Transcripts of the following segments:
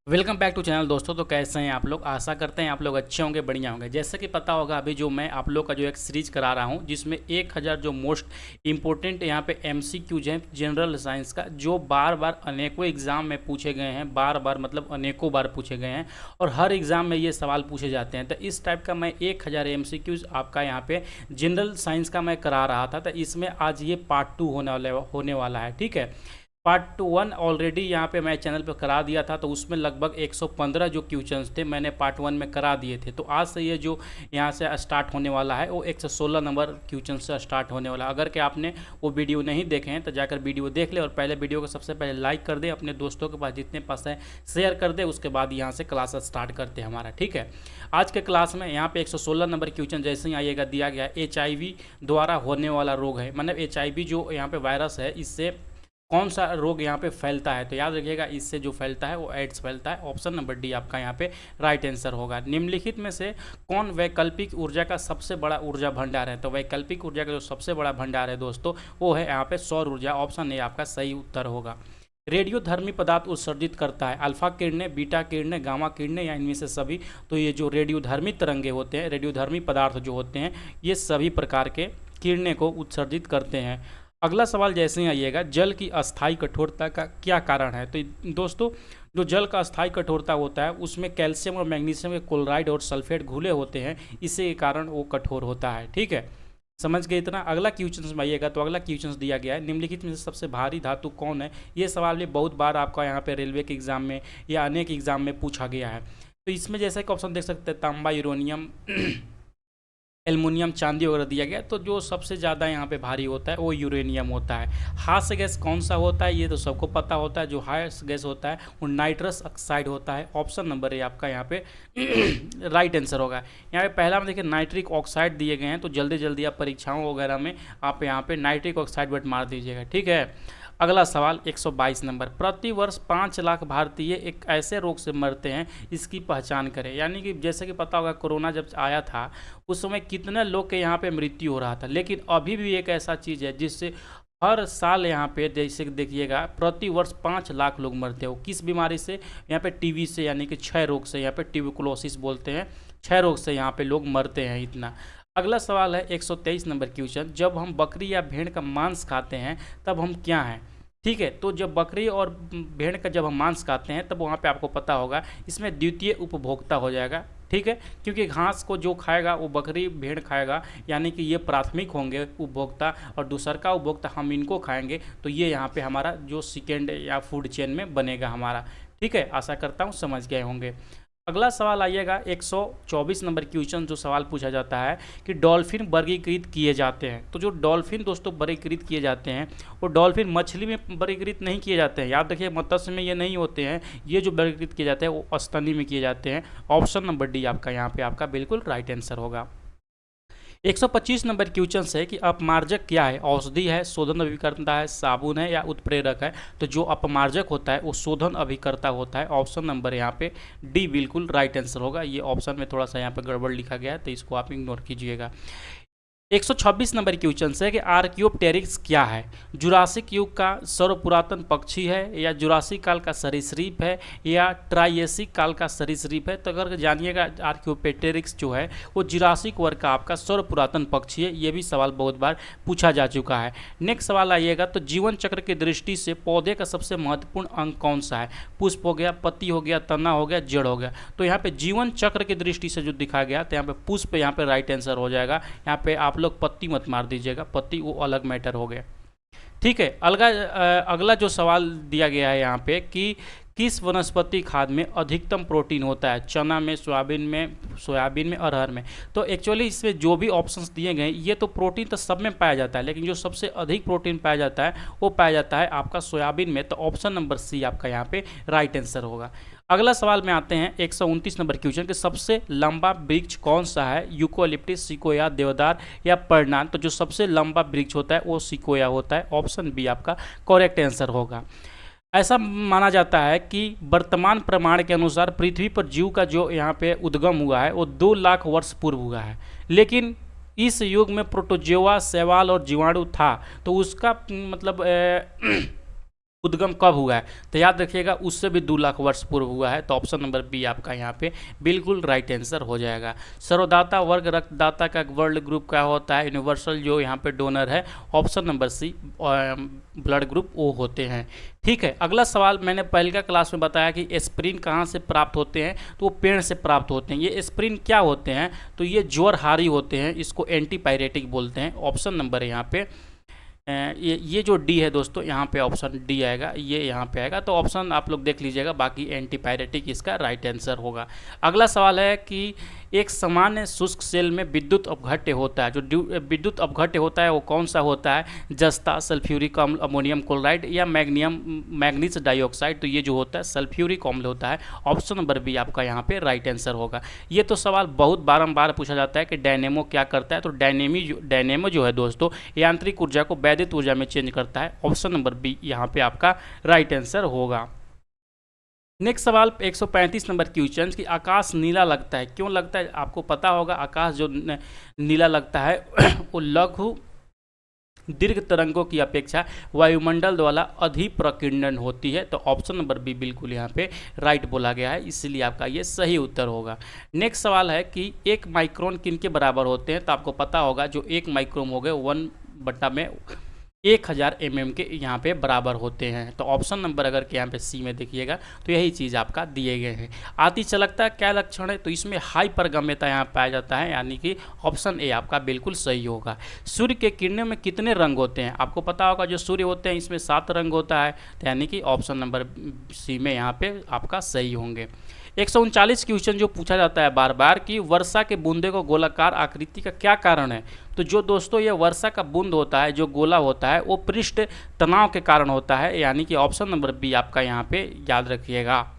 Welcome back to channel दोस्तों। तो कैसे हैं आप लोग? आशा करते हैं आप लोग अच्छे होंगे, बढ़िया होंगे। जैसे कि पता होगा अभी जो मैं आप लोग का जो एक सीरीज करा रहा हूं जिसमें 1000 जो मोस्ट इंपॉर्टेंट यहां पे एमसीक्यूज हैं जनरल साइंस का, जो बार बार अनेकों एग्जाम में पूछे गए हैं। बार बार मतलब अनेकों बार पूछे गए हैं और हर एग्जाम में ये सवाल पूछे जाते हैं। तो इस टाइप का मैं 1000 एमसीक्यूज आपका यहाँ पे जनरल साइंस का मैं करा रहा था। तो इसमें आज ये पार्ट 2 होने वाला है। ठीक है, पार्ट 1 ऑलरेडी यहाँ पे मैं चैनल पे करा दिया था, तो उसमें लगभग 115 जो क्वेश्चंस थे मैंने पार्ट 1 में करा दिए थे। तो आज से ये जो यहाँ से स्टार्ट होने वाला है वो 116 नंबर क्वेश्चन से स्टार्ट होने वाला है। अगर कि आपने वो वीडियो नहीं देखे हैं तो जाकर वीडियो देख ले और पहले वीडियो को सबसे पहले लाइक कर दे, अपने दोस्तों के पास जितने पास है शेयर कर दे। उसके बाद यहाँ से क्लास स्टार्ट करते हैं हमारा। ठीक है, आज के क्लास में यहाँ पे 116 नंबर क्वेश्चन जैसे ही आइएगा दिया गया है HIV द्वारा होने वाला रोग है। मतलब HIV जो यहाँ पे वायरस है, इससे कौन सा रोग यहाँ पे फैलता है? तो याद रखिएगा, इससे जो फैलता है वो एड्स फैलता है। ऑप्शन नंबर डी आपका यहाँ पे राइट आंसर होगा। निम्नलिखित में से कौन वैकल्पिक ऊर्जा का सबसे बड़ा ऊर्जा भंडार है? तो वैकल्पिक ऊर्जा का जो सबसे बड़ा भंडार है दोस्तों वो है यहाँ पे सौर ऊर्जा। ऑप्शन ए आपका सही उत्तर होगा। रेडियोधर्मी पदार्थ उत्सर्जित करता है अल्फा किरणें, बीटा किरणें, गामा किरणें या इनमें से सभी? तो ये जो रेडियोधर्मी तरंगे होते हैं, रेडियोधर्मी पदार्थ जो होते हैं, ये सभी प्रकार के किरणें को उत्सर्जित करते हैं। अगला सवाल जैसे ही आइएगा, जल की अस्थायी कठोरता का क्या कारण है? तो दोस्तों जो जल का अस्थायी कठोरता होता है उसमें कैल्शियम और मैग्नीशियम के क्लोराइड और सल्फेट घुले होते हैं, इसी के कारण वो कठोर होता है। ठीक है, समझ गए इतना? अगला क्वेश्चन में आइएगा तो अगला क्वेश्चन दिया गया है, निम्नलिखित में से सबसे भारी धातु कौन है? ये सवाल भी बहुत बार आपका यहाँ पे रेलवे के एग्जाम में या अनेक एग्जाम में पूछा गया है। तो इसमें जैसे कि ऑप्शन देख सकते हैं, तांबा, यूरेनियम, एल्युमिनियम, चांदी वगैरह दिया गया। तो जो सबसे ज़्यादा यहाँ पे भारी होता है वो यूरेनियम होता है। हास्य गैस कौन सा होता है? ये तो सबको पता होता है। जो हास्य गैस होता है वो नाइट्रस ऑक्साइड होता है। ऑप्शन नंबर ए आपका यहाँ पे राइट आंसर होगा। यहाँ पे पहला में देखिए नाइट्रिक ऑक्साइड दिए गए हैं, तो जल्दी जल्दी आप परीक्षाओं वगैरह में आप यहाँ पे नाइट्रिक ऑक्साइड बट मार दीजिएगा। ठीक है, अगला सवाल 122 नंबर, प्रति वर्ष 5 लाख भारतीय एक ऐसे रोग से मरते हैं, इसकी पहचान करें। यानी कि जैसे कि पता होगा कोरोना जब आया था उस समय कितने लोग के यहाँ पे मृत्यु हो रहा था, लेकिन अभी भी एक ऐसा चीज़ है जिससे हर साल यहाँ पे जैसे देखिएगा प्रति वर्ष 5 लाख लोग मरते हो। किस बीमारी से? यहाँ पे टीबी से, यानी कि क्षय रोग से। यहाँ पे ट्यूबरकुलोसिस बोलते हैं, क्षय रोग से यहाँ पे लोग मरते हैं इतना। अगला सवाल है 123 नंबर क्वेश्चन, जब हम बकरी या भेड़ का मांस खाते हैं तब हम क्या हैं? ठीक है, तो जब बकरी और भेड़ का जब हम मांस खाते हैं तब वहाँ पे आपको पता होगा इसमें द्वितीय उपभोक्ता हो जाएगा। ठीक है, क्योंकि घास को जो खाएगा वो बकरी भेड़ खाएगा, यानी कि ये प्राथमिक होंगे उपभोक्ता और दूसर का उपभोक्ता हम इनको खाएंगे। तो ये यहाँ पे हमारा जो सेकेंड या फूड चेन में बनेगा हमारा। ठीक है, आशा करता हूँ समझ गए होंगे। अगला सवाल आइएगा 124 नंबर क्वेश्चन, जो सवाल पूछा जाता है कि डॉल्फिन वर्गीकृत किए जाते हैं। तो जो डॉल्फिन दोस्तों वर्गीकृत किए जाते हैं वो डॉल्फिन मछली में वर्गीकृत नहीं किए जाते हैं। याद रखिए, मत्स्य में ये नहीं होते हैं। ये जो वर्गीकृत किए जाते हैं वो स्तनी में किए जाते हैं। ऑप्शन नंबर डी आपका यहाँ पे आपका बिल्कुल राइट आंसर होगा। 125 नंबर क्वेश्चन है कि अपमार्जक क्या है? औषधि है, शोधन अभिकर्ता है, साबुन है या उत्प्रेरक है? तो जो अपमार्जक होता है वो शोधन अभिकर्ता होता है। ऑप्शन नंबर यहाँ पे डी बिल्कुल राइट आंसर होगा। ये ऑप्शन में थोड़ा सा यहाँ पे गड़बड़ लिखा गया है तो इसको आप इग्नोर कीजिएगा। 126 नंबर क्वेश्चन है कि आर्कियोप्टेरिक्स क्या है? जुरासिक युग का सर्वपुरातन पक्षी है, या जुरासिक काल का सरीसृप है, या ट्राइएसिक काल का सरीसृप है? तो अगर जानिएगा आर्कियोप्टेरिक्स जो है वो जुरासिक वर्ग का आपका सर्वपुरातन पक्षी है। ये भी सवाल बहुत बार पूछा जा चुका है। नेक्स्ट सवाल आइएगा, तो जीवन चक्र की दृष्टि से पौधे का सबसे महत्वपूर्ण अंग कौन सा है? पुष्प हो गया, पत्ती हो गया, तना हो गया, जड़ हो गया? तो यहाँ पे जीवन चक्र की दृष्टि से जो दिखाया गया तो यहाँ पे पुष्प यहाँ पे राइट आंसर हो जाएगा। यहाँ पे आप लोग पत्ती मत मार दीजिएगा, पत्ती वो अलग मैटर हो गया। ठीक है, अगला जो सवाल दिया गया है यहाँ पे कि किस वनस्पति खाद में अधिकतम प्रोटीन होता है? चना में, सोयाबीन में, अरहर में? तो एक्चुअली इसमें जो भी ऑप्शंस दिए गए ये तो प्रोटीन तो सब में पाया जाता है, लेकिन जो सबसे अधिक प्रोटीन पाया जाता है वो पाया जाता है आपका सोयाबीन में। तो ऑप्शन नंबर सी आपका यहाँ पे राइट आंसर होगा। अगला सवाल में आते हैं 129 नंबर क्वेश्चन कि सबसे लंबा वृक्ष कौन सा है? यूकोलिप्टिस, सिकोया, देवदार या पर्णान? तो जो सबसे लंबा वृक्ष होता है वो सिकोया होता है। ऑप्शन बी आपका करेक्ट आंसर होगा। ऐसा माना जाता है कि वर्तमान प्रमाण के अनुसार पृथ्वी पर जीव का जो यहाँ पे उद्गम हुआ है वो 2 लाख वर्ष पूर्व हुआ है, लेकिन इस युग में प्रोटोजोआ, शैवाल और जीवाणु था। तो उसका मतलब उद्गम कब हुआ है, तो याद रखिएगा उससे भी 2 लाख वर्ष पूर्व हुआ है। तो ऑप्शन नंबर बी आपका यहाँ पे बिल्कुल राइट आंसर हो जाएगा। सर्वदाता वर्ग रक्तदाता का वर्ल्ड ग्रुप क्या होता है, यूनिवर्सल जो यहाँ पे डोनर है, option number C blood group O होते हैं। ठीक है, अगला सवाल मैंने पहले का क्लास में बताया कि एस्प्रिन कहाँ से प्राप्त होते हैं, तो वो पेड़ से प्राप्त होते हैं। ये एस्प्रिन क्या होते हैं, तो ये ज्वरहारी होते हैं, इसको एंटीपायरेटिक बोलते हैं। ऑप्शन नंबर है यहाँ पे ये जो डी है दोस्तों, यहाँ पे ऑप्शन डी आएगा, ये यहाँ पे आएगा। तो ऑप्शन आप लोग देख लीजिएगा, बाकी एंटीपायरेटिक इसका राइट आंसर होगा। अगला सवाल है कि एक सामान्य शुष्क सेल में विद्युत अपघट्य होता है, जो विद्युत अपघट्य होता है वो कौन सा होता है, जस्ता, सल्फ्यूरिक अम्ल, अमोनियम क्लोराइड या मैग्नीज डाइऑक्साइड। तो ये जो होता है सल्फ्यूरिक अम्ल होता है। ऑप्शन नंबर बी आपका यहाँ पे राइट आंसर होगा। ये तो सवाल बहुत बारंबार पूछा जाता है कि डायनेमो क्या करता है, तो डायनेमो जो है दोस्तों यांत्रिक ऊर्जा को वैद्युत ऊर्जा में चेंज करता है। ऑप्शन नंबर बी यहाँ पे आपका राइट आंसर होगा। नेक्स्ट सवाल 135 नंबर क्वेश्चन कि आकाश नीला लगता है, क्यों लगता है। आपको पता होगा आकाश जो नीला लगता है वो लघु दीर्घ तरंगों की अपेक्षा वायुमंडल द्वारा अधिक प्रकीर्णन होती है। तो ऑप्शन नंबर बी बिल्कुल यहाँ पे राइट बोला गया है, इसलिए आपका ये सही उत्तर होगा। नेक्स्ट सवाल है कि 1 माइक्रोन किन के बराबर होते हैं, तो आपको पता होगा जो 1 माइक्रोन हो गए 1/1000 mm के यहाँ पे बराबर होते हैं। तो ऑप्शन नंबर अगर के यहाँ पे सी में देखिएगा तो यही चीज़ आपका दिए गए हैं। आती चलकता क्या लक्षण है, तो इसमें हाइपरगम्यता यहाँ पाया जाता है, यानी कि ऑप्शन ए आपका बिल्कुल सही होगा। सूर्य के किरणों में कितने रंग होते हैं, आपको पता होगा जो सूर्य होते हैं इसमें 7 रंग होता है, तो यानी कि ऑप्शन नंबर सी में यहाँ पे आपका सही होंगे। 139 क्वेश्चन जो पूछा जाता है बार बार कि वर्षा के बूंदे को गोलाकार आकृति का क्या कारण है, तो जो दोस्तों ये वर्षा का बूंद होता है जो गोला होता है वो पृष्ठ तनाव के कारण होता है, यानी कि ऑप्शन नंबर बी आपका यहाँ पे याद रखिएगा।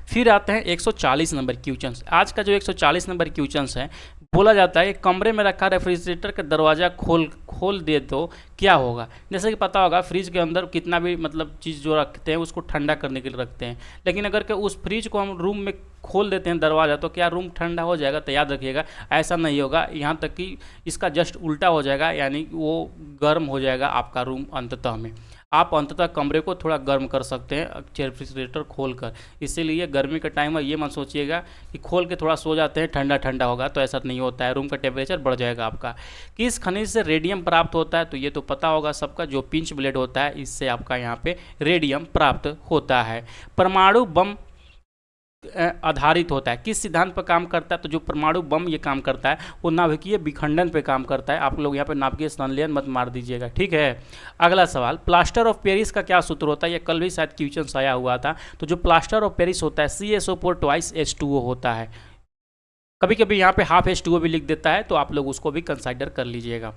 फिर आते हैं 140 नंबर क्वेश्चन। आज का जो 140 नंबर क्वेश्चन है, बोला जाता है कमरे में रखा रेफ्रिजरेटर का दरवाज़ा खोल दे तो क्या होगा। जैसे कि पता होगा फ्रिज के अंदर कितना भी मतलब चीज़ जो रखते हैं उसको ठंडा करने के लिए रखते हैं, लेकिन अगर के उस फ्रिज को हम रूम में खोल देते हैं दरवाज़ा, तो क्या रूम ठंडा हो जाएगा, तो याद रखिएगा ऐसा नहीं होगा। यहाँ तक कि इसका जस्ट उल्टा हो जाएगा, यानी वो गर्म हो जाएगा आपका रूम अंततः में। आप अंततः कमरे को थोड़ा गर्म कर सकते हैं रेफ्रिजरेटर खोलकर, इसीलिए गर्मी का टाइम है ये मत सोचिएगा कि खोल के थोड़ा सो जाते हैं ठंडा ठंडा होगा, तो ऐसा नहीं होता है, रूम का टेम्परेचर बढ़ जाएगा आपका। किस खनिज से रेडियम प्राप्त होता है, तो ये तो पता होगा सबका, जो पिंच ब्लेड होता है इससे आपका यहाँ पे रेडियम प्राप्त होता है। परमाणु बम आधारित होता है, किस सिद्धांत पर काम करता है, तो जो परमाणु बम ये काम करता है वो नाभिकीय विखंडन पे काम करता है। आप लोग यहाँ पे नाभिकीय संलयन मत मार दीजिएगा, ठीक है। अगला सवाल प्लास्टर ऑफ पेरिस का क्या सूत्र होता है, ये कल भी शायद क्वेश्चन आया हुआ था। तो जो प्लास्टर ऑफ पेरिस होता है CaSO4 2 H2O होता है। कभी कभी यहाँ पे हाफ H2O भी लिख देता है, तो आप लोग उसको भी कंसिडर कर लीजिएगा।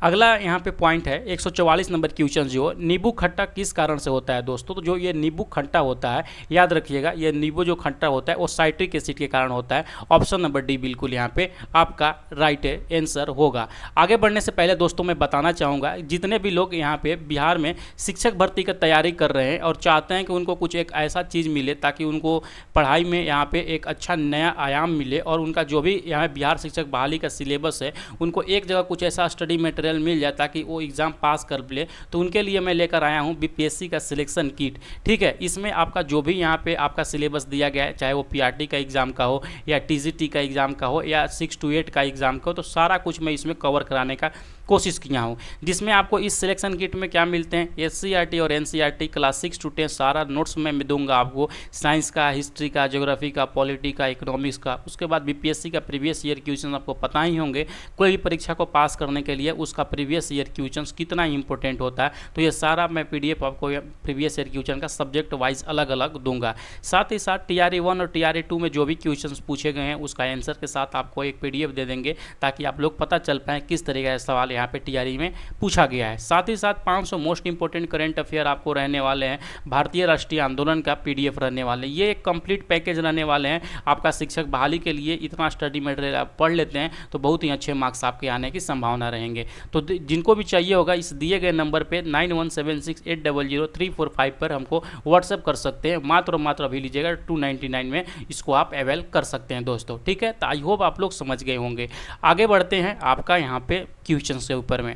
अगला यहाँ पे पॉइंट है 144 नंबर क्वेश्चन जो नींबू खट्टा किस कारण से होता है दोस्तों, तो जो ये नींबू खट्टा होता है याद रखिएगा, ये नींबू जो खट्टा होता है वो साइट्रिक एसिड के कारण होता है। ऑप्शन नंबर डी बिल्कुल यहाँ पे आपका राइट आंसर होगा। आगे बढ़ने से पहले दोस्तों मैं बताना चाहूँगा जितने भी लोग यहाँ पे बिहार में शिक्षक भर्ती की तैयारी कर रहे हैं और चाहते हैं कि उनको कुछ एक ऐसा चीज़ मिले ताकि उनको पढ़ाई में यहाँ पे एक अच्छा नया आयाम मिले, और उनका जो भी यहाँ बिहार शिक्षक बहाली का सिलेबस है उनको एक जगह कुछ ऐसा स्टडी मटेरियल मिल जाए ताकि वो एग्ज़ाम पास कर ले, तो उनके लिए मैं लेकर आया हूँ बीपीएससी का सिलेक्शन किट। ठीक है, इसमें आपका जो भी यहाँ पे आपका सिलेबस दिया गया है, चाहे वो पीआरटी का एग्ज़ाम का हो या टीजीटी का एग्ज़ाम का हो या 6 to 8 का एग्ज़ाम का हो, तो सारा कुछ मैं इसमें कवर कराने का कोशिश किया हूँ। जिसमें आपको इस सिलेक्शन किट में क्या मिलते हैं, एससीईआरटी और एनसीईआरटी क्लास 6 to 10 सारा नोट्स मैं दूंगा आपको, साइंस का, हिस्ट्री का, ज्योग्राफी का, पॉलिटी का, इकोनॉमिक्स का। उसके बाद बीपीएससी का प्रीवियस ईयर क्वेश्चन आपको पता ही होंगे, कोई भी परीक्षा को पास करने के लिए उसका प्रीवियस ईयर क्वेश्चन कितना इंपॉर्टेंट होता है, तो ये सारा मैं पीडीएफ आपको प्रीवियस ईयर क्वेश्चन का सब्जेक्ट वाइज अलग अलग दूंगा। साथ ही साथ टीआरई 1 और टीआरई 2 में जो भी क्वेश्चन पूछे गए हैं उसका आंसर के साथ आपको एक पीडीएफ दे देंगे ताकि आप लोग पता चल पाए किस तरीके का सवाल यहाँ पे टीआरई में पूछा गया है। साथ ही साथ 500 मोस्ट इंपोर्टेंट करंट अफेयर आपको रहने वाले हैं, भारतीय राष्ट्रीय आंदोलन का पीडीएफ रहने वाले हैं। ये एक कंप्लीट पैकेज रहने वाले हैं आपका शिक्षक बहाली के लिए। इतना स्टडी मटेरियल आप पढ़ लेते हैं तो बहुत ही अच्छे मार्क्स आपके आने की संभावना रहेंगे। तो जिनको भी चाहिए होगा इस दिए गए नंबर पे 9176800345 पर हमको व्हाट्सएप कर सकते हैं। मात्र अभी लीजिएगा 299 में इसको आप अवेल कर सकते हैं दोस्तों। ठीक है, तो आई होप आप लोग समझ गए होंगे। आगे बढ़ते हैं आपका यहाँ पे क्वेश्चन के ऊपर में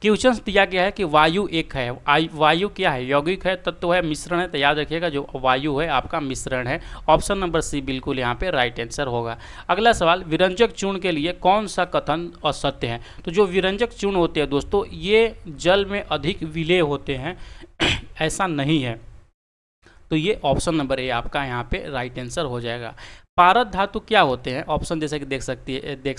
क्वेश्चन दिया गया है कि वायु एक है, वायु क्या है, यौगिक है, तत्व है, मिश्रण है, तो याद रखिएगा जो वायु है आपका मिश्रण है। ऑप्शन नंबर सी बिल्कुल यहाँ पे राइट आंसर होगा। अगला सवाल, विरंजक चूर्ण के लिए कौन सा कथन असत्य है? तो जो विरंजक चूर्ण होते हैं दोस्तों, ये जल में अधिक विलेय होते हैं ऐसा नहीं है। तो ये ऑप्शन नंबर ए आपका यहाँ पे राइट आंसर हो जाएगा। पारद धातु क्या होते हैं? ऑप्शन जैसे कि देख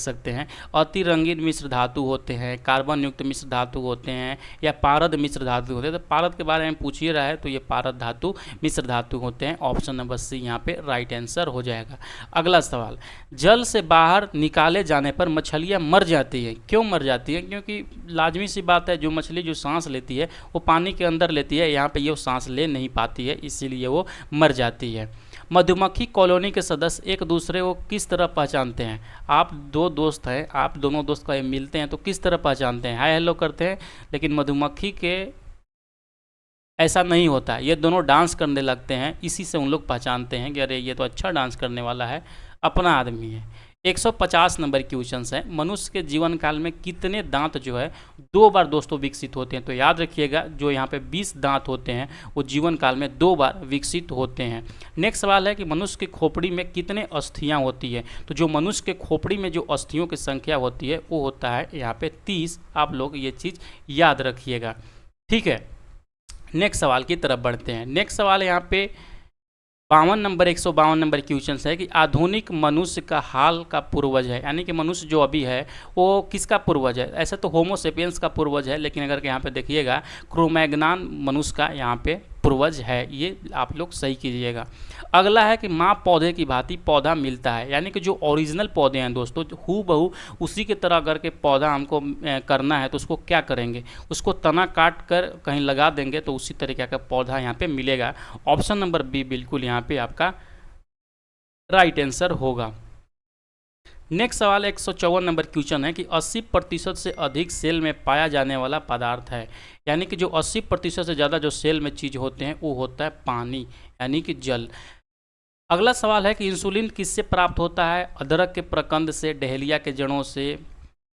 सकते हैं, अति रंगीन मिश्र धातु होते हैं, कार्बन युक्त मिश्र धातु होते हैं, या पारद मिश्र धातु होते हैं। तो पारद के बारे में पूछ ही रहा है, तो ये पारद धातु मिश्र धातु होते हैं। ऑप्शन नंबर सी यहाँ पे राइट आंसर हो जाएगा। अगला सवाल, जल से बाहर निकाले जाने पर मछलियाँ मर जाती हैं, क्यों मर जाती हैं? क्योंकि लाजमी सी बात है, जो मछली जो सांस लेती है वो पानी के अंदर लेती है, यहाँ पे ये सांस ले नहीं पाती है, इसीलिए वो मर जाती है। मधुमक्खी कॉलोनी के सदस्य एक दूसरे को किस तरह पहचानते हैं? आप दो दोस्त हैं, आप दोनों दोस्त कहीं मिलते हैं तो किस तरह पहचानते हैं? हाय हेलो करते हैं, लेकिन मधुमक्खी के ऐसा नहीं होता, ये दोनों डांस करने लगते हैं, इसी से उन लोग पहचानते हैं कि अरे ये तो अच्छा डांस करने वाला है, अपना आदमी है। 150 नंबर क्वेश्चन है, मनुष्य के जीवन काल में कितने दांत जो है 2 बार दोस्तों विकसित होते हैं? तो याद रखिएगा जो यहाँ पे 20 दांत होते हैं वो जीवन काल में 2 बार विकसित होते हैं। नेक्स्ट सवाल है कि मनुष्य की खोपड़ी में कितने अस्थियाँ होती है? तो जो मनुष्य के खोपड़ी में जो अस्थियों की संख्या होती है वो होता है यहाँ पे 30। आप लोग ये चीज़ याद रखिएगा, ठीक है। नेक्स्ट सवाल की तरफ बढ़ते हैं। नेक्स्ट सवाल यहाँ पे 152 नंबर क्वेश्चन है कि आधुनिक मनुष्य का हाल का पूर्वज है, यानी कि मनुष्य जो अभी है वो किसका पूर्वज है? ऐसा तो होमो सेपियंस का पूर्वज है, लेकिन अगर यहाँ पे देखिएगा क्रोमैग्नान मनुष्य का यहाँ पे पूर्वज है, ये आप लोग सही कीजिएगा। अगला है कि माँ पौधे की भांति पौधा मिलता है, यानी कि जो ओरिजिनल पौधे हैं दोस्तों, हू बहू उसी की तरह अगर के पौधा हमको करना है तो उसको क्या करेंगे? उसको तना काट कर कहीं लगा देंगे तो उसी तरीके का पौधा यहाँ पे मिलेगा। ऑप्शन नंबर बी बिल्कुल यहाँ पे आपका राइट आंसर होगा। नेक्स्ट सवाल 154 नंबर क्वेश्चन है कि 80% से अधिक सेल में पाया जाने वाला पदार्थ है, यानी कि जो 80% से ज़्यादा जो सेल में चीज़ होते हैं वो होता है पानी, यानी कि जल। अगला सवाल है कि इंसुलिन किससे प्राप्त होता है? अदरक के प्रकंद से, डहेलिया के जड़ों से,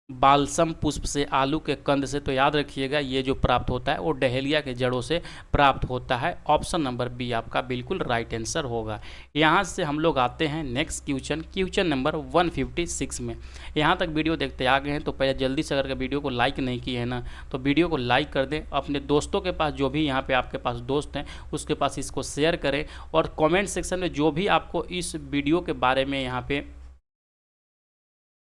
बालसम पुष्प से, आलू के कंद से। तो याद रखिएगा ये जो प्राप्त होता है वो डहेलिया के जड़ों से प्राप्त होता है। ऑप्शन नंबर बी आपका बिल्कुल राइट आंसर होगा। यहाँ से हम लोग आते हैं नेक्स्ट क्वेश्चन नंबर 156 में। यहाँ तक वीडियो देखते आ गए हैं तो पहले जल्दी से अगर वीडियो को लाइक नहीं किए है ना तो वीडियो को लाइक कर दें, अपने दोस्तों के पास जो भी यहाँ पे आपके पास दोस्त हैं उसके पास इसको शेयर करें, और कमेंट सेक्शन में जो भी आपको इस वीडियो के बारे में यहाँ पे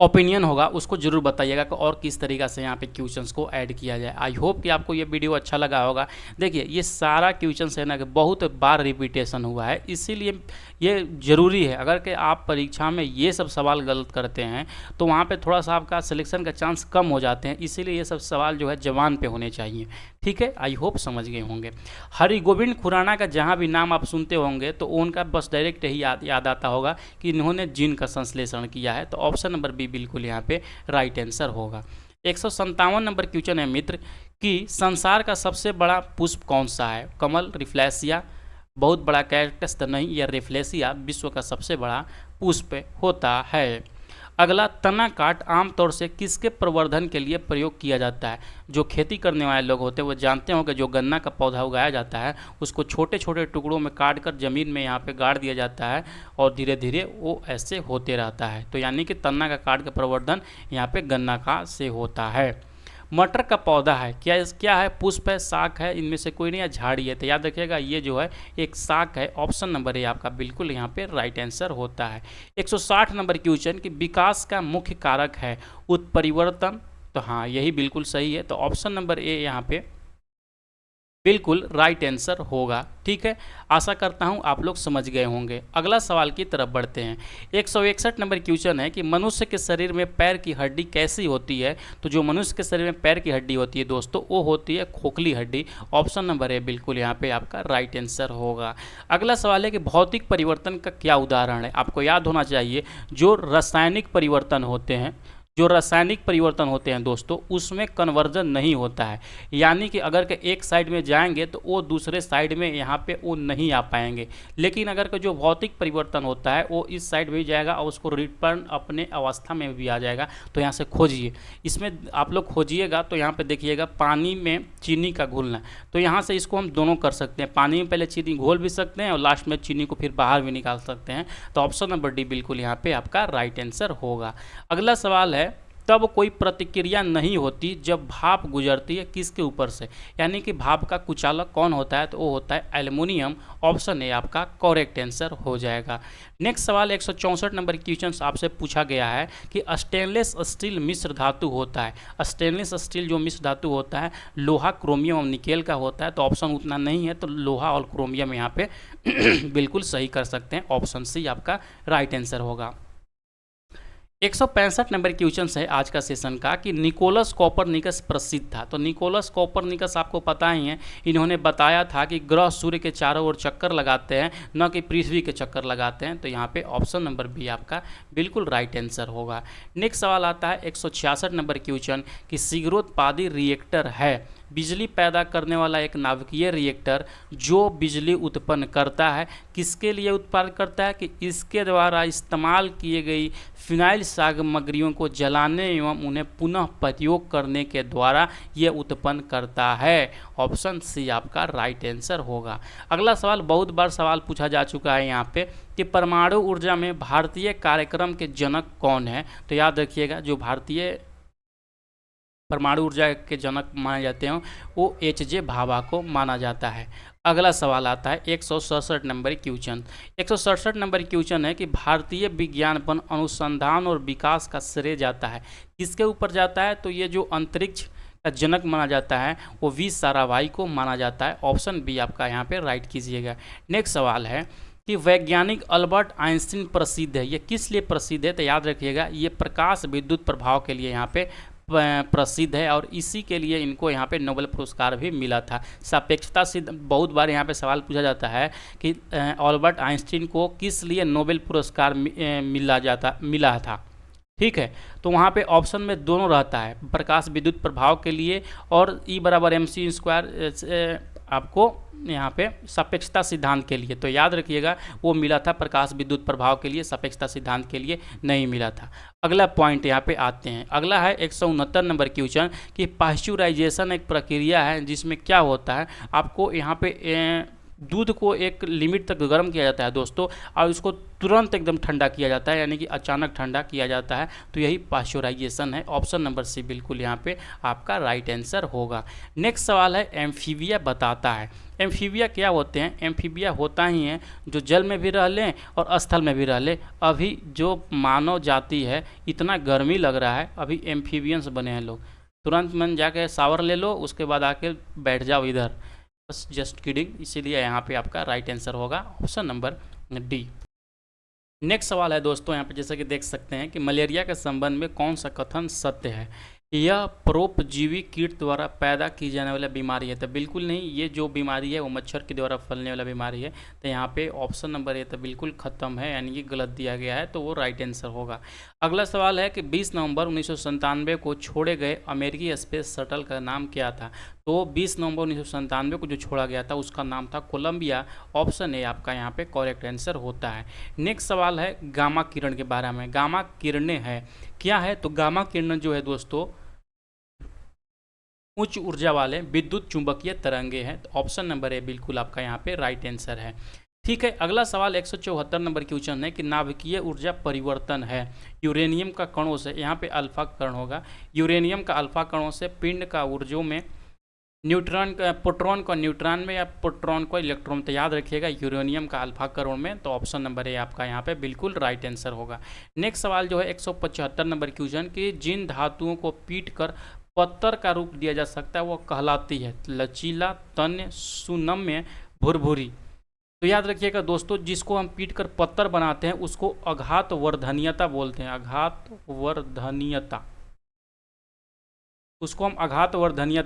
ओपिनियन होगा उसको जरूर बताइएगा कि और किस तरीक़ा से यहाँ पे क्वेश्चंस को ऐड किया जाए। आई होप कि आपको ये वीडियो अच्छा लगा होगा। देखिए ये सारा क्वेश्चंस है ना कि बहुत बार रिपीटेशन हुआ है, इसीलिए ये ज़रूरी है। अगर कि आप परीक्षा में ये सब सवाल गलत करते हैं तो वहाँ पे थोड़ा सा आपका सिलेक्शन का चांस कम हो जाते हैं, इसीलिए ये सब सवाल जो है जवान पे होने चाहिए, ठीक है। आई होप समझ गए होंगे। हरिगोविंद खुराना का जहाँ भी नाम आप सुनते होंगे तो उनका बस डायरेक्ट यही याद आता होगा कि इन्होंने जिन का संश्लेषण किया है। तो ऑप्शन नंबर बी बिल्कुल यहाँ पे राइट आंसर होगा। 157 नंबर क्वेश्चन है मित्र कि संसार का सबसे बड़ा पुष्प कौन सा है? कमल, रिफ्लेशिया, बहुत बड़ा कैक्टस तो नहीं, या रिफ्लेशिया विश्व का सबसे बड़ा पुष्प होता है। अगला, तना काट आमतौर से किसके प्रवर्धन के लिए प्रयोग किया जाता है? जो खेती करने वाले लोग होते हैं वो जानते होंगे जो गन्ना का पौधा उगाया जाता है उसको छोटे छोटे टुकड़ों में काट कर ज़मीन में यहाँ पे गाड़ दिया जाता है और धीरे धीरे वो ऐसे होते रहता है। तो यानी कि तना का काट का प्रवर्धन यहाँ पे गन्ना का से होता है। मटर का पौधा है, क्या है? पुष्प है, शाक है, इनमें से कोई नहीं, या झाड़ी है? तो याद रखिएगा ये जो है एक शाक है। ऑप्शन नंबर ए आपका बिल्कुल यहाँ पे राइट आंसर होता है। 160 नंबर क्वेश्चन कि विकास का मुख्य कारक है उत्परिवर्तन। तो हाँ यही बिल्कुल सही है। तो ऑप्शन नंबर ए यहाँ पे बिल्कुल राइट आंसर होगा, ठीक है। आशा करता हूँ आप लोग समझ गए होंगे। अगला सवाल की तरफ बढ़ते हैं। 161 नंबर क्वेश्चन है कि मनुष्य के शरीर में पैर की हड्डी कैसी होती है? तो जो मनुष्य के शरीर में पैर की हड्डी होती है दोस्तों वो होती है खोखली हड्डी। ऑप्शन नंबर ए बिल्कुल यहाँ पे आपका राइट आंसर होगा। अगला सवाल है कि भौतिक परिवर्तन का क्या उदाहरण है? आपको याद होना चाहिए जो रासायनिक परिवर्तन होते हैं, जो रासायनिक परिवर्तन होते हैं दोस्तों, उसमें कन्वर्जन नहीं होता है। यानी कि अगर के एक साइड में जाएंगे तो वो दूसरे साइड में यहाँ पे वो नहीं आ पाएंगे। लेकिन अगर के जो भौतिक परिवर्तन होता है वो इस साइड भी जाएगा और उसको रिटर्न अपने अवस्था में भी आ जाएगा। तो यहाँ से खोजिए, इसमें आप लोग खोजिएगा तो यहाँ पे देखिएगा पानी में चीनी का घुलना। तो यहाँ से इसको हम दोनों कर सकते हैं, पानी में पहले चीनी घोल भी सकते हैं और लास्ट में चीनी को फिर बाहर भी निकाल सकते हैं। तो ऑप्शन नंबर डी बिल्कुल यहाँ पे आपका राइट आंसर होगा। अगला सवाल है, तब कोई प्रतिक्रिया नहीं होती जब भाप गुजरती है किसके ऊपर से? यानी कि भाप का कुचालक कौन होता है? तो वो होता है एल्युमिनियम। ऑप्शन ए आपका करेक्ट आंसर हो जाएगा। नेक्स्ट सवाल 164 नंबर क्वेश्चन आपसे पूछा गया है कि स्टेनलेस स्टील मिश्र धातु होता है। स्टेनलेस स्टील जो मिश्र धातु होता है लोहा, क्रोमियम और निकेल का होता है। तो ऑप्शन उतना नहीं है, तो लोहा और क्रोमियम यहाँ पे बिल्कुल सही कर सकते हैं। ऑप्शन सी आपका राइट आंसर होगा। 165 नंबर क्वेश्चन है आज का सेशन का कि निकोलस कोपरनिकस प्रसिद्ध था। तो निकोलस कोपरनिकस आपको पता ही है, इन्होंने बताया था कि ग्रह सूर्य के चारों ओर चक्कर लगाते हैं, न कि पृथ्वी के चक्कर लगाते हैं। तो यहाँ पे ऑप्शन नंबर बी आपका बिल्कुल राइट आंसर होगा। नेक्स्ट सवाल आता है 166 नंबर क्वेश्चन कि शीघ्रोत्पादी रिएक्टर है बिजली पैदा करने वाला एक नाभिकीय रिएक्टर जो बिजली उत्पन्न करता है। किसके लिए उत्पन्न करता है? कि इसके द्वारा इस्तेमाल किए गई फिनाइल सामग्रियों को जलाने एवं उन्हें पुनः प्रयोग करने के द्वारा ये उत्पन्न करता है। ऑप्शन सी आपका राइट आंसर होगा। अगला सवाल बहुत बार सवाल पूछा जा चुका है यहाँ पे कि परमाणु ऊर्जा में भारतीय कार्यक्रम के जनक कौन है? तो याद रखिएगा, जो भारतीय परमाणु ऊर्जा के जनक माने जाते हैं वो एच.जे. भाभा को माना जाता है। अगला सवाल आता है 167 नंबर क्वेश्चन। 167 नंबर क्वेश्चन है कि भारतीय विज्ञान पर अनुसंधान और विकास का श्रेय जाता है किसके ऊपर जाता है? तो ये जो अंतरिक्ष का जनक माना जाता है वो वी साराभाई को माना जाता है। ऑप्शन बी आपका यहाँ पे राइट कीजिएगा। नेक्स्ट सवाल है कि वैज्ञानिक अल्बर्ट आइंस्टीन प्रसिद्ध है, ये किस लिए प्रसिद्ध है? तो याद रखिएगा, ये प्रकाश विद्युत प्रभाव के लिए यहाँ पे प्रसिद्ध है और इसी के लिए इनको यहाँ पे नोबेल पुरस्कार भी मिला था। सापेक्षता सिद्ध बहुत बार यहाँ पे सवाल पूछा जाता है कि अल्बर्ट आइंस्टीन को किस लिए नोबेल पुरस्कार मिला था। ठीक है, तो वहाँ पे ऑप्शन में दोनों रहता है, प्रकाश विद्युत प्रभाव के लिए और E=mc² आपको यहाँ पे सापेक्षता सिद्धांत के लिए। तो याद रखिएगा वो मिला था प्रकाश विद्युत प्रभाव के लिए, सापेक्षता सिद्धांत के लिए नहीं मिला था। अगला पॉइंट यहाँ पे आते हैं। अगला है 169 नंबर क्वेश्चन कि पाश्चुराइजेशन एक प्रक्रिया है जिसमें क्या होता है, आपको यहाँ पे दूध को एक लिमिट तक गर्म किया जाता है दोस्तों और उसको तुरंत एकदम ठंडा किया जाता है, यानी कि अचानक ठंडा किया जाता है। तो यही पाश्चुराइजेशन है। ऑप्शन नंबर सी बिल्कुल यहाँ पे आपका राइट आंसर होगा। नेक्स्ट सवाल है एम्फीबिया बताता है। एम्फीबिया क्या होते हैं? एम्फीबिया होता ही है जो जल में भी रह लें और स्थल में भी रह लें। अभी जो मानव जाति है, इतना गर्मी लग रहा है, अभी एम्फीबियंस बने हैं लोग। तुरंत मन जाके शावर ले लो, उसके बाद आके बैठ जाओ इधर, बस जस्ट किडिंग। इसीलिए यहाँ पे आपका राइट आंसर होगा ऑप्शन नंबर डी। नेक्स्ट सवाल है दोस्तों, यहाँ पे जैसे कि देख सकते हैं कि मलेरिया के संबंध में कौन सा कथन सत्य है? यह परोपजीवी कीट द्वारा पैदा की जाने वाली बीमारी है। तो बिल्कुल नहीं, ये जो बीमारी है वो मच्छर के द्वारा फैलने वाला बीमारी है। तो यहाँ पे ऑप्शन नंबर ए तो बिल्कुल ख़त्म है, यानी कि गलत दिया गया है, तो वो राइट आंसर होगा। अगला सवाल है कि 20 नवंबर 1997 को छोड़े गए अमेरिकी स्पेस शटल का नाम क्या था? तो 20 नवंबर 1997 को जो छोड़ा गया था उसका नाम था कोलंबिया। ऑप्शन ए आपका यहाँ पे करेक्ट आंसर होता है। नेक्स्ट सवाल है गामा किरण के बारे में। गामा किरणें है क्या है? तो गामा किरण जो है दोस्तों उच्च ऊर्जा वाले विद्युत चुंबकीय तरंगे हैं। तो ऑप्शन नंबर ए बिल्कुल आपका यहाँ पे राइट आंसर है। ठीक है, अगला सवाल 174 नंबर क्वेश्चन है कि नाभिकीय ऊर्जा परिवर्तन है यूरेनियम का कणों से। यहाँ पे अल्फा कण होगा। यूरेनियम का अल्फा कणों से पिंड का ऊर्जों में न्यूट्रॉन का प्रोटॉन को न्यूट्रॉन में या प्रोटॉन को इलेक्ट्रॉन। तो याद रखिएगा यूरेनियम का अल्फा कण में। तो ऑप्शन नंबर ए आपका यहाँ पे बिल्कुल राइट आंसर होगा। नेक्स्ट सवाल जो है 175 नंबर क्वेश्चन कि जिन धातुओं को पीट कर पत्थर का रूप दिया जा सकता है वो कहलाती है लचीला, तन्य, सुनम्य, भुरभुरी। तो याद रखिएगा दोस्तों, जिसको हम पीट कर पत्थर बनाते हैं उसको अघात वर्धनीयता बोलते हैं। अघात वर्धनीयता, उसको हम अघात वर्धनीय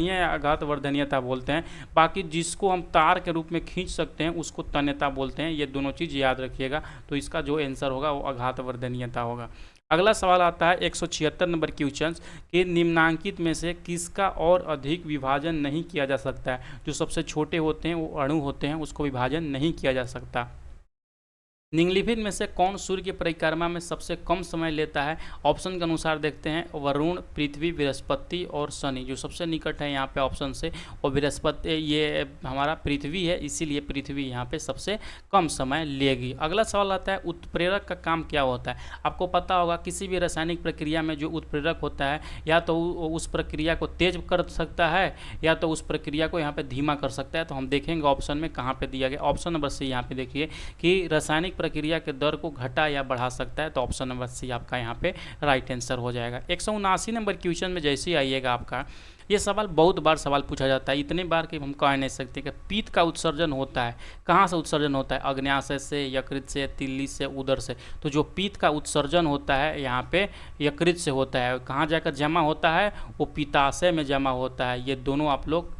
या अघात वर्धनीयता बोलते हैं। बाकी जिसको हम तार के रूप में खींच सकते हैं उसको तन्यता बोलते हैं। ये दोनों चीज़ याद रखिएगा। तो इसका जो आंसर होगा वो अघात वर्धनीयता होगा। अगला सवाल आता है 176 नंबर क्वेश्चन कि निम्नांकित में से किसका और अधिक विभाजन नहीं किया जा सकता है। जो सबसे छोटे होते हैं वो अणु होते हैं, उसको विभाजन नहीं किया जा सकता। निम्नलिखित में से कौन सूर्य की परिक्रमा में सबसे कम समय लेता है। ऑप्शन के अनुसार देखते हैं, वरुण, पृथ्वी, बृहस्पति और शनि। जो सबसे निकट है यहाँ पे ऑप्शन से और बृहस्पति, ये हमारा पृथ्वी है, इसीलिए पृथ्वी यहाँ पे सबसे कम समय लेगी। अगला सवाल आता है उत्प्रेरक का काम क्या होता है। आपको पता होगा किसी भी रासायनिक प्रक्रिया में जो उत्प्रेरक होता है या तो उस प्रक्रिया को तेज कर सकता है या तो उस प्रक्रिया को यहाँ पे धीमा कर सकता है। तो हम देखेंगे ऑप्शन में कहाँ पे दिया गया। ऑप्शन नंबर सी यहाँ पे देखिए कि रासायनिक प्रक्रिया के दर को घटा या बढ़ा सकता है। तो ऑप्शन नंबर सी आपका यहाँ पे राइट आंसर हो जाएगा। 179 नंबर क्वेश्चन में जैसे ही आइएगा आपका, ये सवाल बहुत बार सवाल पूछा जाता है, इतने बार कि हम कह नहीं सकते कि पीत का उत्सर्जन होता है कहाँ से उत्सर्जन होता है, अग्न्याशय से, यकृत से, तिल्ली से, उदर से। तो जो पीत का उत्सर्जन होता है यहाँ पे यकृत से होता है। कहाँ जाकर जमा होता है, वो पित्ताशय में जमा होता है। ये दोनों आप लोग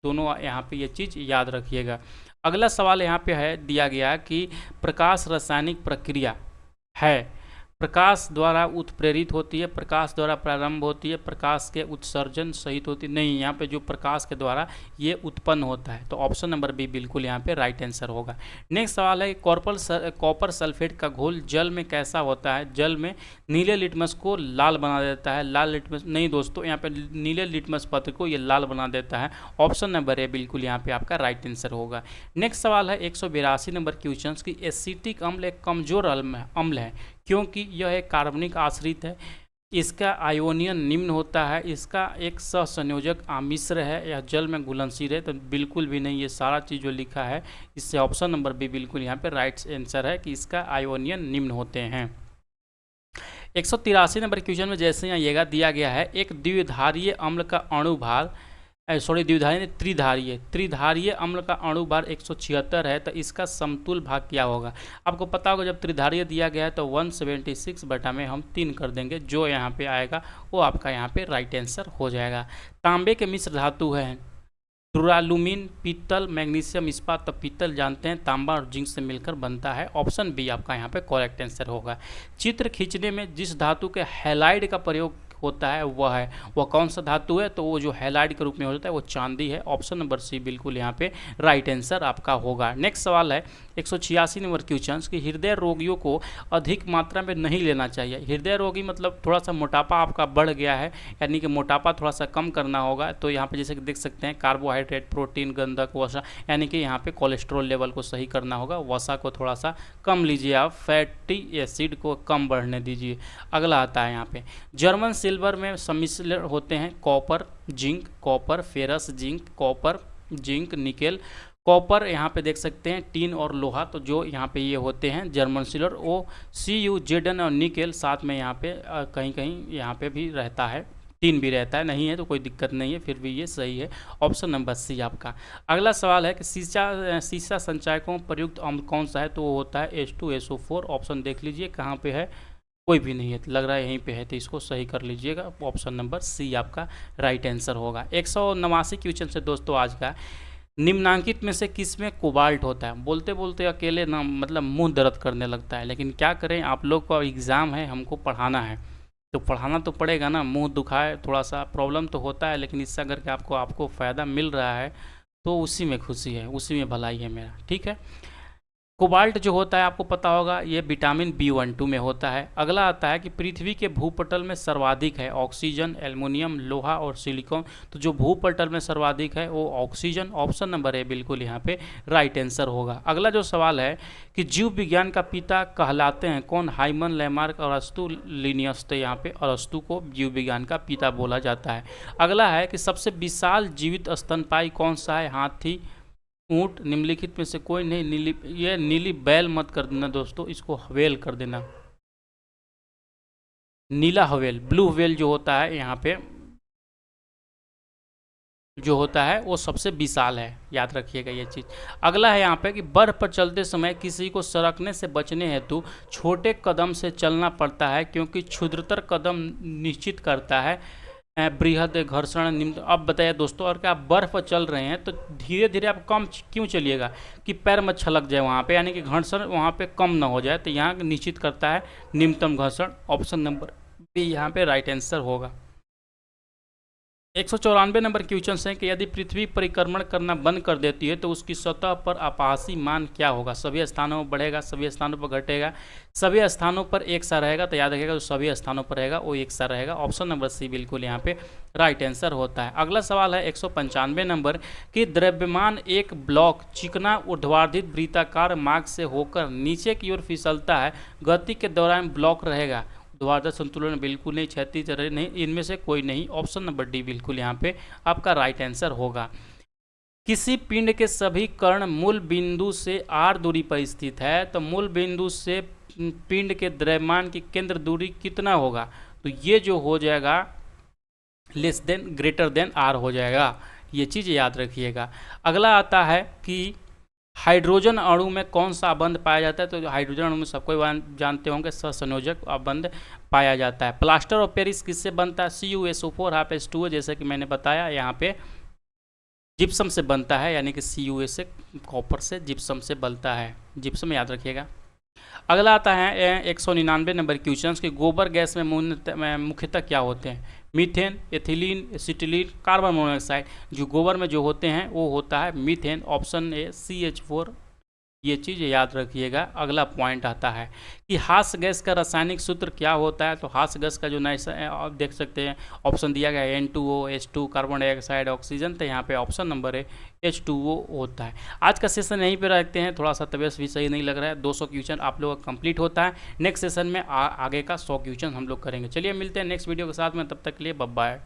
यहाँ पे ये चीज़ याद रखिएगा। अगला सवाल यहाँ पे है दिया गया कि प्रकाश रासायनिक प्रक्रिया है, प्रकाश द्वारा उत्प्रेरित होती है, प्रकाश द्वारा प्रारंभ होती है, प्रकाश के उत्सर्जन सहित होती नहीं। यहाँ पे जो प्रकाश के द्वारा ये उत्पन्न होता है। तो ऑप्शन नंबर बी बिल्कुल यहाँ पे राइट आंसर होगा। नेक्स्ट सवाल है कॉपर सल्फेट का घोल जल में कैसा होता है। जल में नीले लिटमस को लाल बना देता है। लाल लिटमस नहीं दोस्तों, यहाँ पे नीले लिटमस पत्र को ये लाल बना देता है। ऑप्शन नंबर ए बिल्कुल यहाँ पे आपका राइट आंसर होगा। नेक्स्ट सवाल है 182 नंबर क्वेश्चन की एसिटिक अम्ल एक कमजोर अम्ल है क्योंकि यह एक कार्बनिक आश्रित है, इसका आयोनियन निम्न होता है, इसका एक सहसंयोजक आमिश्र है, यह जल में घुलनशील है। तो बिल्कुल भी नहीं, ये सारा चीज़ जो लिखा है इससे ऑप्शन नंबर बी बिल्कुल यहाँ पे राइट आंसर है कि इसका आयोनियन निम्न होते हैं। 183 नंबर क्वेश्चन में जैसे यहाँ आइएगा दिया गया है एक द्विधारीय अम्ल का अणुभार त्रिधारीय अम्ल का अणुभार 176 है। तो इसका समतुल भाग क्या होगा। आपको पता होगा जब त्रिधारीय दिया गया है तो 176 बटा में हम 3 कर देंगे, जो यहाँ पे आएगा वो आपका यहाँ पे राइट आंसर हो जाएगा। तांबे के मिश्र धातु है डुरालुमिन, पीतल, मैग्नीशियम, इस्पात। तो पीतल जानते हैं तांबा और जिंक से मिलकर बनता है। ऑप्शन बी आपका यहाँ पे करेक्ट आंसर होगा। चित्र खींचने में जिस धातु के हैलाइड का प्रयोग होता है वह कौन सा धातु है। तो वो जो हैलाइड के रूप में होता है वो चांदी है। ऑप्शन नंबर सी बिल्कुल यहाँ पे राइट आंसर आपका होगा। नेक्स्ट सवाल है 186 नंबर क्वेश्चन कि हृदय रोगियों को अधिक मात्रा में नहीं लेना चाहिए। हृदय रोगी मतलब थोड़ा सा मोटापा आपका बढ़ गया है, यानी कि मोटापा थोड़ा सा कम करना होगा। तो यहाँ पे जैसे कि देख सकते हैं कार्बोहाइड्रेट, प्रोटीन, गंधक, वसा, यानी कि यहाँ पे कोलेस्ट्रॉल लेवल को सही करना होगा। वसा को थोड़ा सा कम लीजिए आप, फैटी एसिड को कम बढ़ने दीजिए। अगला आता है यहाँ पे जर्मन सिल्वर में सम्मिश्र होते हैं copper, zinc, copper, ferrous, zinc, copper, zinc, nickel. Copper यहाँ पे देख सकते हैं टीन और लोहा। तो जो यहाँ पे ये होते हैं जर्मन सिल्वर, वो CuZn और निकेल साथ में यहाँ पे कहीं कहीं यहाँ पे भी रहता है, टीन भी रहता है, नहीं है तो कोई दिक्कत नहीं है, फिर भी ये सही है। ऑप्शन नंबर सी आपका। अगला सवाल है कि सीसा संचायकों में प्रयुक्त अम्ल कौन सा है। तो वो होता है H2SO4। ऑप्शन देख लीजिए कहाँ पे है, कोई भी नहीं है, लग रहा है यहीं पे है, तो इसको सही कर लीजिएगा। ऑप्शन नंबर सी आपका राइट आंसर होगा। 189 क्वेश्चन से दोस्तों आज का निम्नांकित में से किस में कोबाल्ट होता है। बोलते बोलते अकेले ना मतलब मुंह दर्द करने लगता है, लेकिन क्या करें, आप लोग का एग्ज़ाम है, हमको पढ़ाना है तो पढ़ाना तो पड़ेगा ना। मुंह दुखाए, थोड़ा सा प्रॉब्लम तो होता है, लेकिन इससे अगर के आपको फ़ायदा मिल रहा है तो उसी में खुशी है, उसी में भलाई है मेरा, ठीक है। कोबाल्ट जो होता है आपको पता होगा ये विटामिन B12 में होता है। अगला आता है कि पृथ्वी के भूपटल में सर्वाधिक है ऑक्सीजन, एल्युमिनियम, लोहा और सिलिकॉन। तो जो भूपटल में सर्वाधिक है वो ऑक्सीजन। ऑप्शन नंबर ए बिल्कुल यहाँ पे राइट आंसर होगा। अगला जो सवाल है कि जीव विज्ञान का पिता कहलाते हैं कौन। हाइमन, लैमार्क, अरस्तु, लिनियस। तो यहाँ पे अरस्तु को जीव विज्ञान का पिता बोला जाता है। अगला है कि सबसे विशाल जीवित स्तनपायी कौन सा है। हाथी, ऊंट, निम्नलिखित में से कोई नहीं। ये नीली बैल मत कर देना दोस्तों, इसको हवेल कर देना। नीला हवेल, ब्लू हवेल जो होता है यहाँ पे जो होता है वो सबसे विशाल है, याद रखिएगा ये चीज़। अगला है यहाँ पे कि बर्फ पर चलते समय किसी को सरकने से बचने हेतु छोटे कदम से चलना पड़ता है क्योंकि क्षुद्रतर कदम निश्चित करता है बृहद घर्षण निम्न। अब बताइए दोस्तों, और क्या आप बर्फ़ चल रहे हैं तो धीरे धीरे आप कम क्यों चलिएगा कि पैर मत छलक जाए वहाँ पे, यानी कि घर्षण वहाँ पे कम ना हो जाए, तो यहाँ निश्चित करता है निम्नतम घर्षण। ऑप्शन नंबर बी यहाँ पे राइट आंसर होगा। 194 नंबर क्वेश्चन है कि यदि पृथ्वी परिक्रमण करना बंद कर देती है तो उसकी सतह पर आभासी मान क्या होगा? सभी स्थानों पर बढ़ेगा, सभी स्थानों पर घटेगा, सभी स्थानों पर एक सा रहेगा। तो याद रखिएगा जो सभी स्थानों पर रहेगा वो एक सा रहेगा। ऑप्शन नंबर सी बिल्कुल यहाँ पे राइट आंसर होता है। अगला सवाल है 195 नंबर कि द्रव्यमान एक ब्लॉक चिकना ऊर्ध्वाधर वृत्ताकार मार्ग से होकर नीचे की ओर फिसलता है, गति के दौरान ब्लॉक रहेगा, ऊर्ध्वाधर संतुलन बिल्कुल नहीं, क्षैतिज नहीं, इनमें से कोई नहीं। ऑप्शन नंबर डी बिल्कुल यहाँ पे आपका राइट आंसर होगा। किसी पिंड के सभी कर्ण मूल बिंदु से r दूरी पर स्थित है, तो मूल बिंदु से पिंड के द्रव्यमान की केंद्र दूरी कितना होगा? तो ये जो हो जाएगा less than greater than r हो जाएगा, ये चीज़ याद रखिएगा। अगला आता है कि हाइड्रोजन अणु में कौन सा अबंध पाया जाता है? तो हाइड्रोजन अणु में सबको जानते होंगे सहसंयोजक अबंध पाया जाता है। प्लास्टर ऑफ पेरिस किससे बनता है? CuSO4 हाफ H2O, जैसे कि मैंने बताया यहाँ पे जिप्सम से बनता है, यानी कि CuA से कॉपर से जिप्सम से बनता है, जिप्सम याद रखिएगा। अगला आता है 199 नंबर क्वेश्चन कि गोबर गैस में मुख्यतः क्या होते हैं? Methane, ethylene, acetylene, carbon monoxide. जो गोबर में जो होते हैं वो होता है मीथेन। ऑप्शन ए CH4, ये चीज़ याद रखिएगा। अगला पॉइंट आता है कि हास गैस का रासायनिक सूत्र क्या होता है? तो हास गैस का जो आप देख सकते हैं ऑप्शन दिया गया है N2O, H2, carbon dioxide, oxygen, तो यहाँ पे ऑप्शन नंबर है H2O होता है। आज का सेशन यहीं पे रखते हैं, थोड़ा सा तबीयत भी सही नहीं लग रहा है। 200 क्वेश्चन आप लोगों का कंप्लीट होता है। नेक्स्ट सेशन में आगे का 100 क्वेश्चन हम लोग करेंगे। चलिए मिलते हैं नेक्स्ट वीडियो के साथ में, तब तक के लिए बाय बाय।